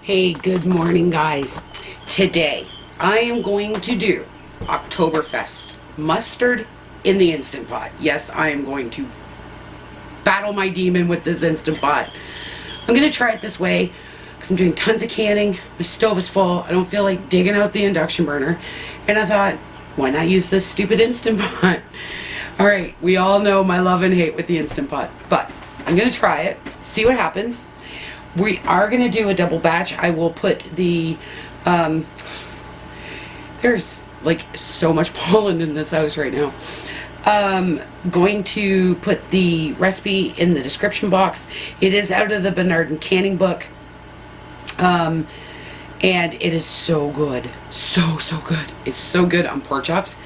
Hey, good morning, guys. Today, I am going to do Oktoberfest mustard in the Instant Pot. Yes, I am going to battle my demon with this Instant Pot. I'm going to try it this way because I'm doing tons of canning. My stove is full. I don't feel like digging out the induction burner. And I thought, why not use this stupid Instant Pot? All right, we all know my love and hate with the Instant Pot, but I'm going to try it, see what happens. We are going to do a double batch. I will put the, there's like so much pollen in this house right now. Going to put the recipe in the description box. It is out of the Bernard Canning book. And it is so good. So good. It's so good on pork chops.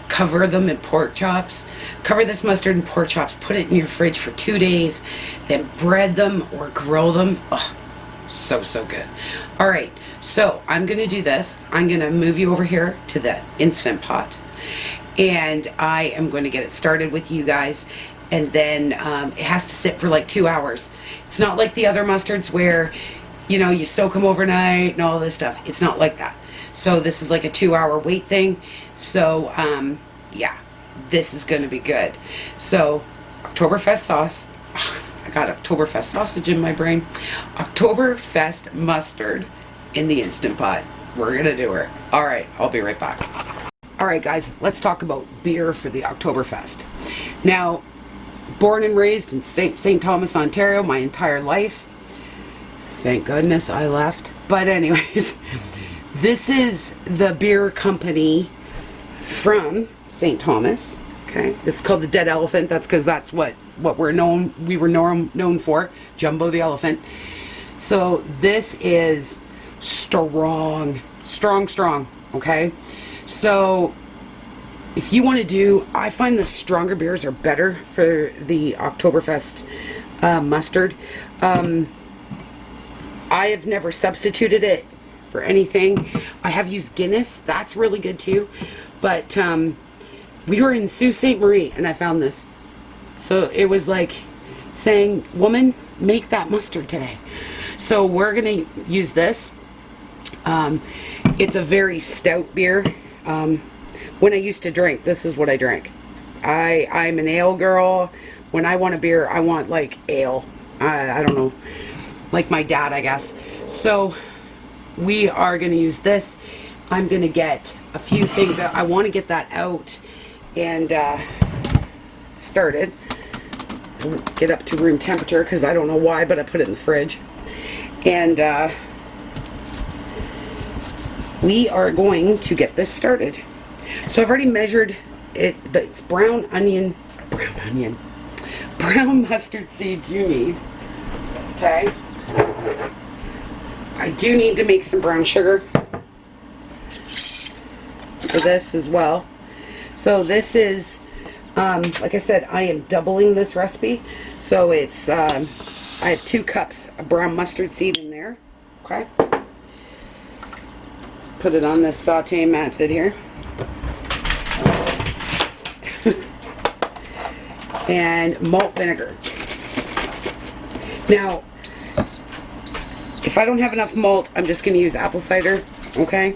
Cover them in pork chops. Cover this mustard in pork chops. Put it in your fridge for 2 days. Then bread them or grill them. Oh, so good. All right, so I'm going to do this. I'm going to move you over here to the Instant Pot. And I am going to get it started with you guys. And then it has to sit for like 2 hours. It's not like the other mustards where, you know, you soak them overnight and all this stuff. It's not like that. So this is like a 2-hour wait thing. So yeah, this is going to be good. So Oktoberfest sauce. I got Oktoberfest sausage in my brain. Oktoberfest mustard in the Instant Pot. We're going to do it. All right, I'll be right back. All right, guys, let's talk about beer for the Oktoberfest. Now, born and raised in St. Thomas, Ontario, my entire life. Thank goodness I left. But anyways, this is the beer company from St. Thomas. Okay, this is called the Dead Elephant. That's because that's what we were known for, Jumbo the Elephant. So this is strong. Okay, so if you want to do, I find the stronger beers are better for the Oktoberfest mustard. I have never substituted it for anything. I have used Guinness. That's really good too. But we were in Sault Ste. Marie and I found this. So it was like saying, woman, make that mustard today. So we're going to use this. It's a very stout beer. When I used to drink, this is what I drank. I'm an ale girl. When I want a beer, I want like ale. I don't know. Like my dad, I guess. So we are going to use this. I'm going to get a few things out. I want to get that out and started. Get up to room temperature because I don't know why, but I put it in the fridge. And we are going to get this started. So I've already measured it, but it's brown mustard seeds you need. Okay. I do need to make some brown sugar for this as well. So this is, like I said, I am doubling this recipe. So it's, I have 2 cups of brown mustard seed in there. Okay. Let's put it on this saute method here. And malt vinegar. Now, if I don't have enough malt, I'm just going to use apple cider, okay?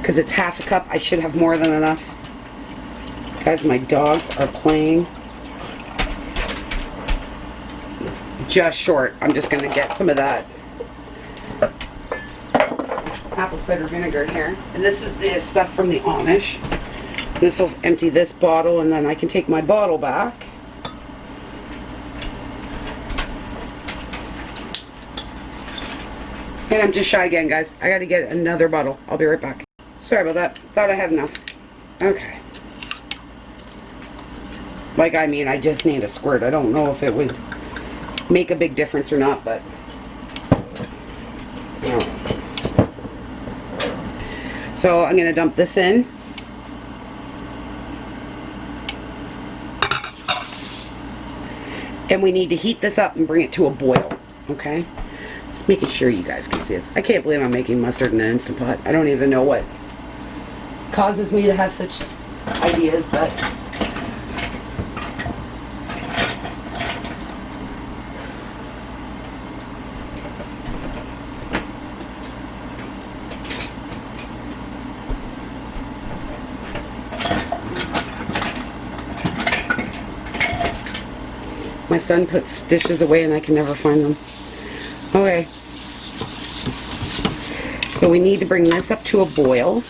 Because it's half a cup. I should have more than enough. Guys, my dogs are playing just short. I'm just going to get some of that apple cider vinegar here. And this is the stuff from the Amish. This will empty this bottle, and then I can take my bottle back. And I'm just shy again, guys. I got to get another bottle. I'll be right back. Sorry about that. Thought I had enough. Okay. Like, I mean, I just need a squirt. I don't know if it would make a big difference or not, but... No. So, I'm going to dump this in. And we need to heat this up and bring it to a boil. Okay? Just making sure you guys can see this. I can't believe I'm making mustard in an Instant Pot. I don't even know what causes me to have such ideas, but My son puts dishes away and I can never find them. Okay. So we need to bring this up to a boil.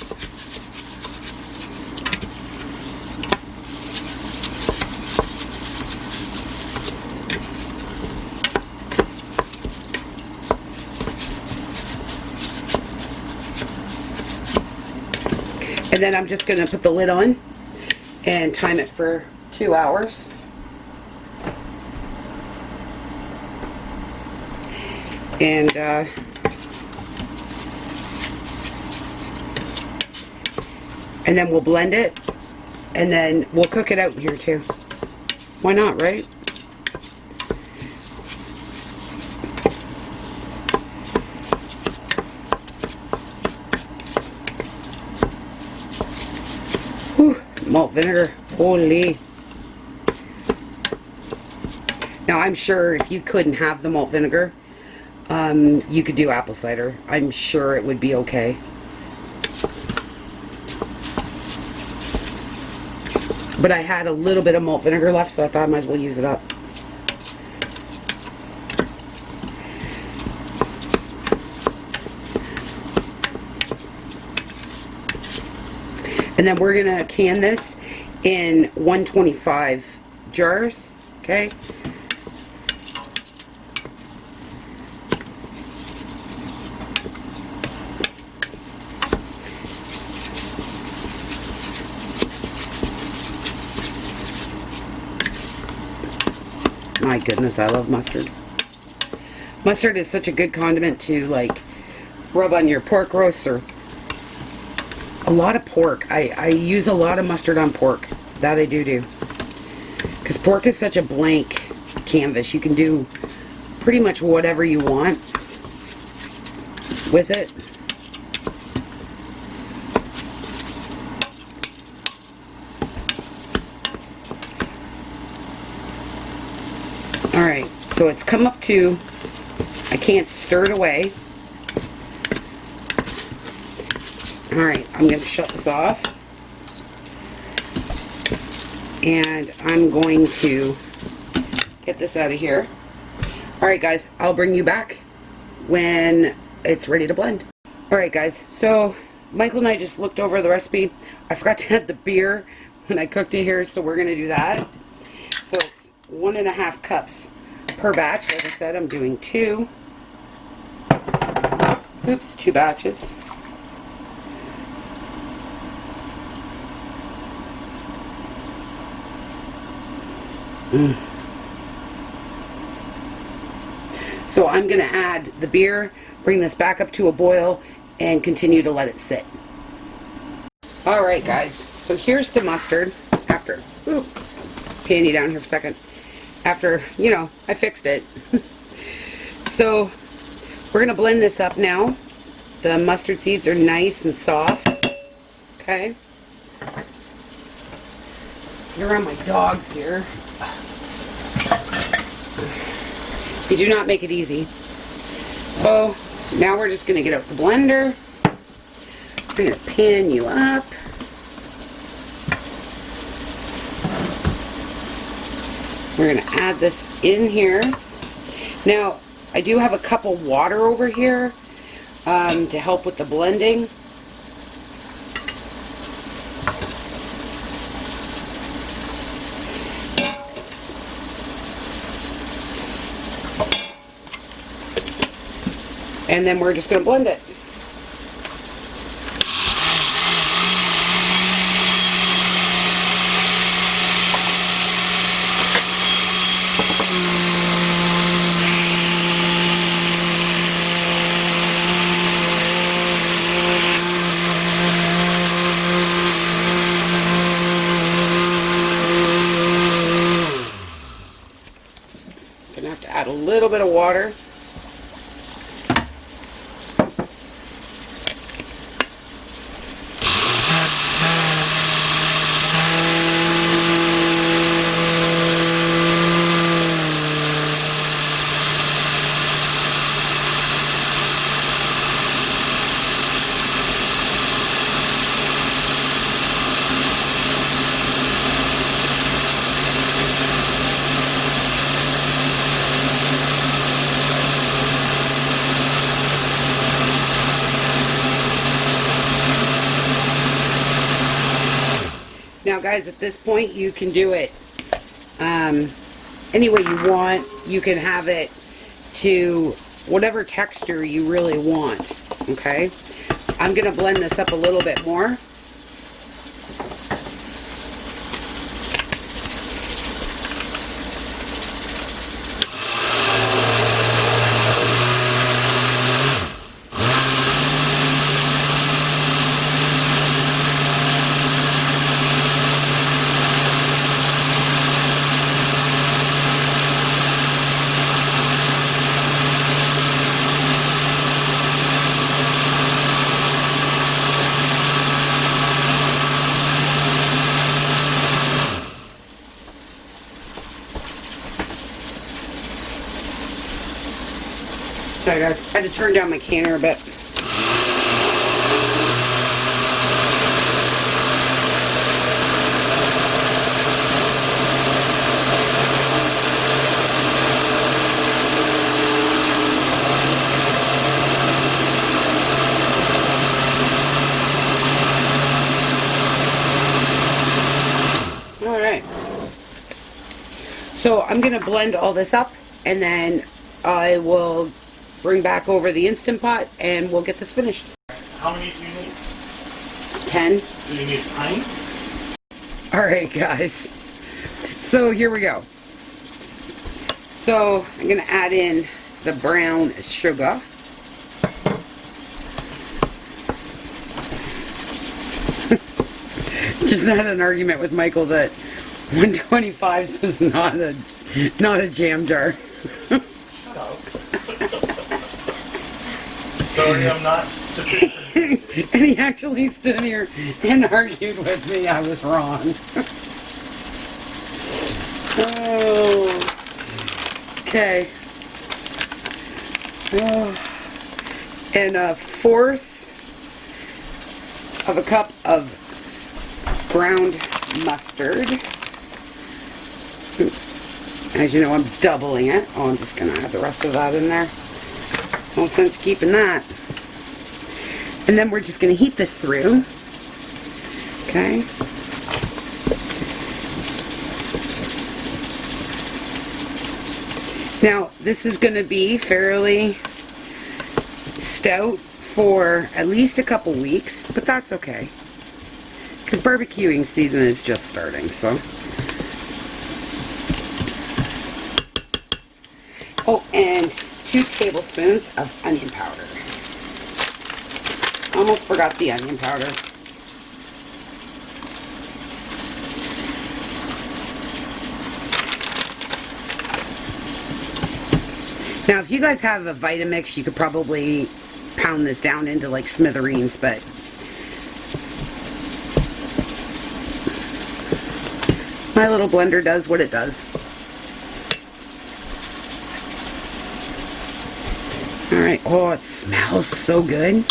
And then I'm just going to put the lid on and time it for 2 hours. And then we'll blend it, and then we'll cook it out here too. Why not, right? Whew, malt vinegar, holy. Now I'm sure if you couldn't have the malt vinegar, you could do apple cider. I'm sure it would be okay. But I had a little bit of malt vinegar left, so I thought I might as well use it up. And then we're gonna can this in 125 jars, okay? My goodness, I love mustard. Mustard is such a good condiment to like rub on your pork roasts or a lot of pork. I use a lot of mustard on pork. That I do. Because pork is such a blank canvas. You can do pretty much whatever you want with it. Alright, so it's come up to, I can't stir it away. Alright, I'm going to shut this off. And I'm going to get this out of here. Alright guys, I'll bring you back when it's ready to blend. Alright guys, so Michael and I just looked over the recipe. I forgot to add the beer when I cooked it here, so we're going to do that. So it's 1.5 cups per batch. Like I said, I'm doing 2. Oops, 2 batches. So I'm going to add the beer, bring this back up to a boil, and continue to let it sit. Alright guys, so here's the mustard after, panty down here for a second, after, you know, I fixed it. So we're going to blend this up now. The mustard seeds are nice and soft. Okay. Get around my dogs here. They do not make it easy. So now we're just going to get out the blender. I'm going to pan you up. We're going to add this in here. Now, I do have a cup of water over here to help with the blending. And then we're just going to blend it. Gonna have to add a little bit of water. Now guys, at this point you can do it any way you want. You can have it to whatever texture you really want. Okay, I'm gonna blend this up a little bit more. Sorry guys, I had to turn down my canner a bit. Alright. So I'm going to blend all this up, and then I will bring back over the Instant Pot and we'll get this finished. How many do you need? 10. Do you need pine? Alright guys, so here we go. So I'm going to add in the brown sugar. Just had an argument with Michael that 125 is not a jam jar. Shut up. Sorry, I'm not sufficient. And he actually stood here and argued with me. I was wrong. Oh. Okay. Oh. And a fourth of a cup of ground mustard. Oops. As you know, I'm doubling it. Oh, I'm just going to add the rest of that in there. No sense keeping that. And then we're just going to heat this through. Okay. Now, this is going to be fairly stout for at least a couple weeks, but that's okay. Because barbecuing season is just starting, so. Oh, and 2 tablespoons of onion powder. Almost forgot the onion powder. Now, if you guys have a Vitamix, you could probably pound this down into like smithereens, but my little blender does what it does. Alright, oh, it smells so good.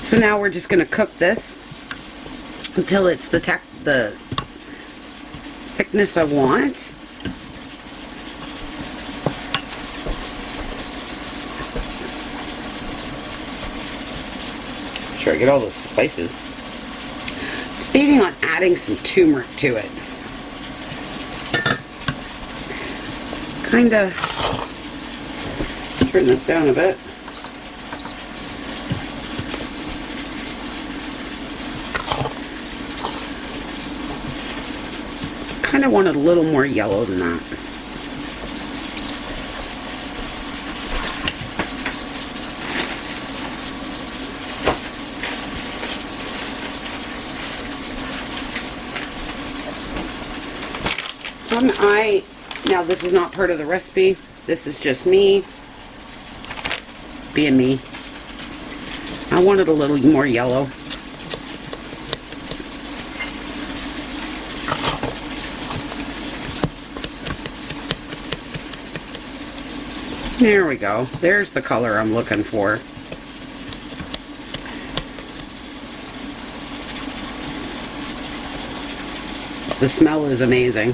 So now we're just going to cook this until it's the thickness I want. Sure, I get all the spices. Debating on adding some turmeric to it. Kinda turn this down a bit. Kinda want it a little more yellow than that. Now this is not part of the recipe. This is just me being me. I want it a little more yellow. There we go. There's the color I'm looking for. The smell is amazing.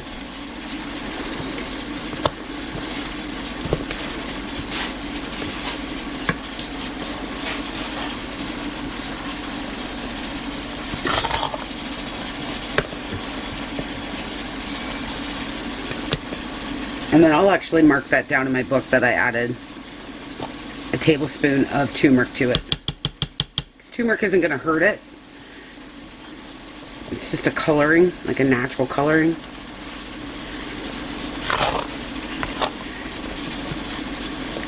And then I'll actually mark that down in my book that I added a tablespoon of turmeric to it. Turmeric isn't going to hurt it. It's just a coloring, like a natural coloring.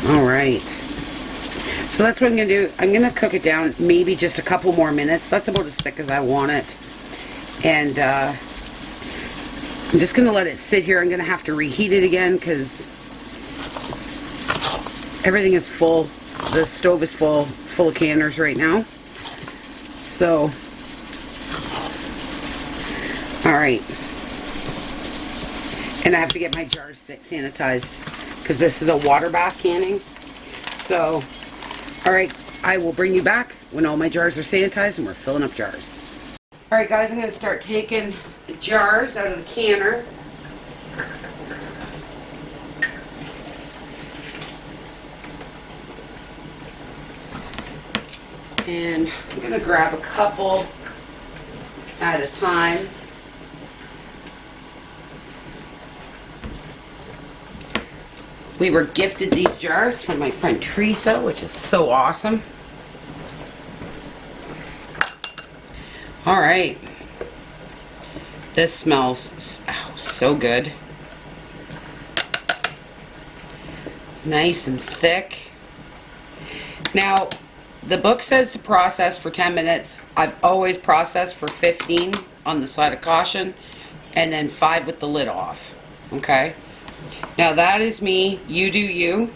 Alright. So that's what I'm going to do. I'm going to cook it down maybe just a couple more minutes. That's about as thick as I want it. And I'm just going to let it sit here. I'm going to have to reheat it again because everything is full. The stove is full. It's full of canners right now. So, alright. And I have to get my jars sanitized because this is a water bath canning. So, alright, I will bring you back when all my jars are sanitized and we're filling up jars. Alright guys, I'm going to start taking the jars out of the canner. And I'm going to grab a couple at a time. We were gifted these jars from my friend Teresa, which is so awesome. Alright. This smells so good. It's nice and thick. Now, the book says to process for 10 minutes. I've always processed for 15 on the side of caution, and then 5 with the lid off. Okay? Now that is me. You do you.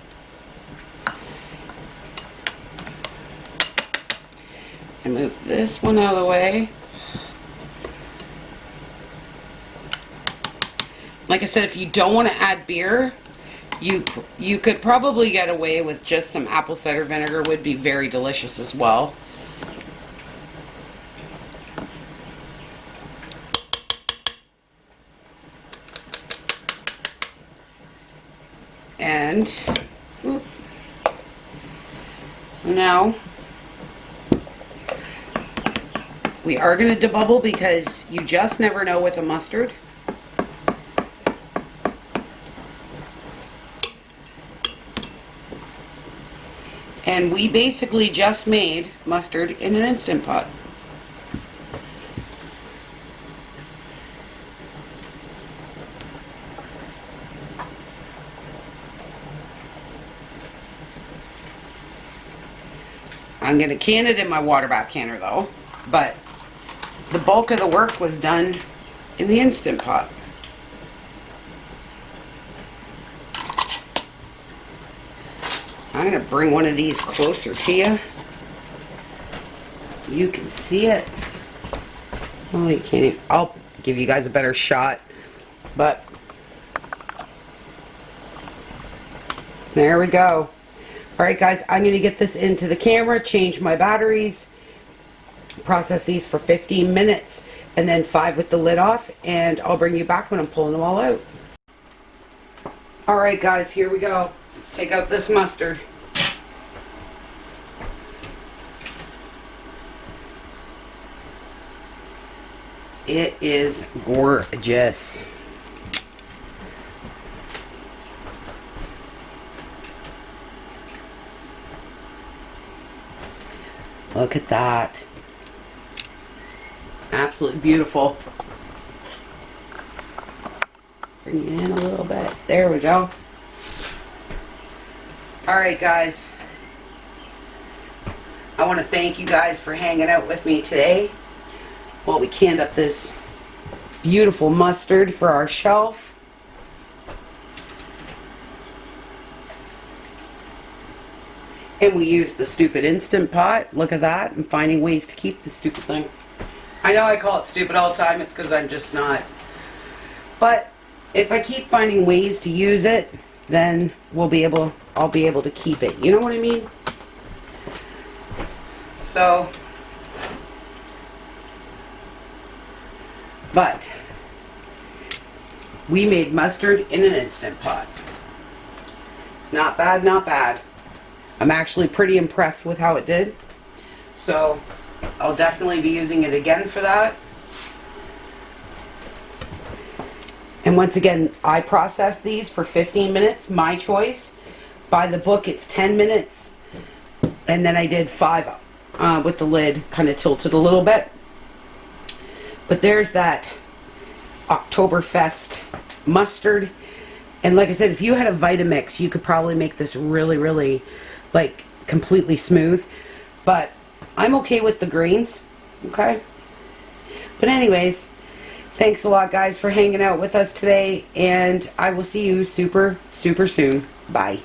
And move this one out of the way. Like I said, if you don't want to add beer, you could probably get away with just some apple cider vinegar. Would be very delicious as well. And so now we are going to debubble because you just never know with a mustard. And we basically just made mustard in an Instant Pot. I'm going to can it in my water bath canner though, but the bulk of the work was done in the Instant Pot. I'm going to bring one of these closer to you. You can see it. Oh, you can't even. I'll give you guys a better shot. But there we go. Alright guys, I'm going to get this into the camera, change my batteries, process these for 15 minutes, and then 5 with the lid off, and I'll bring you back when I'm pulling them all out. Alright guys, here we go. Let's take out this mustard. It is gorgeous. Look at that. Absolutely beautiful. Bring it in a little bit. There we go. Alright guys. I want to thank you guys for hanging out with me today while we canned up this beautiful mustard for our shelf. And we used the stupid Instant Pot. Look at that. I'm finding ways to keep the stupid thing. I know I call it stupid all the time. It's because I'm just not. But if I keep finding ways to use it, then I'll be able to keep it. You know what I mean? So, but We made mustard in an Instant Pot. Not bad, not bad. I'm actually pretty impressed with how it did. So I'll definitely be using it again for that. And once again, I process these for 15 minutes, my choice. By the book, it's 10 minutes. And then I did 5 with the lid kind of tilted a little bit. But there's that Oktoberfest mustard. And like I said, if you had a Vitamix, you could probably make this really, really, like, completely smooth. But I'm okay with the greens, okay? But anyways, thanks a lot, guys, for hanging out with us today. And I will see you super, super soon. Bye.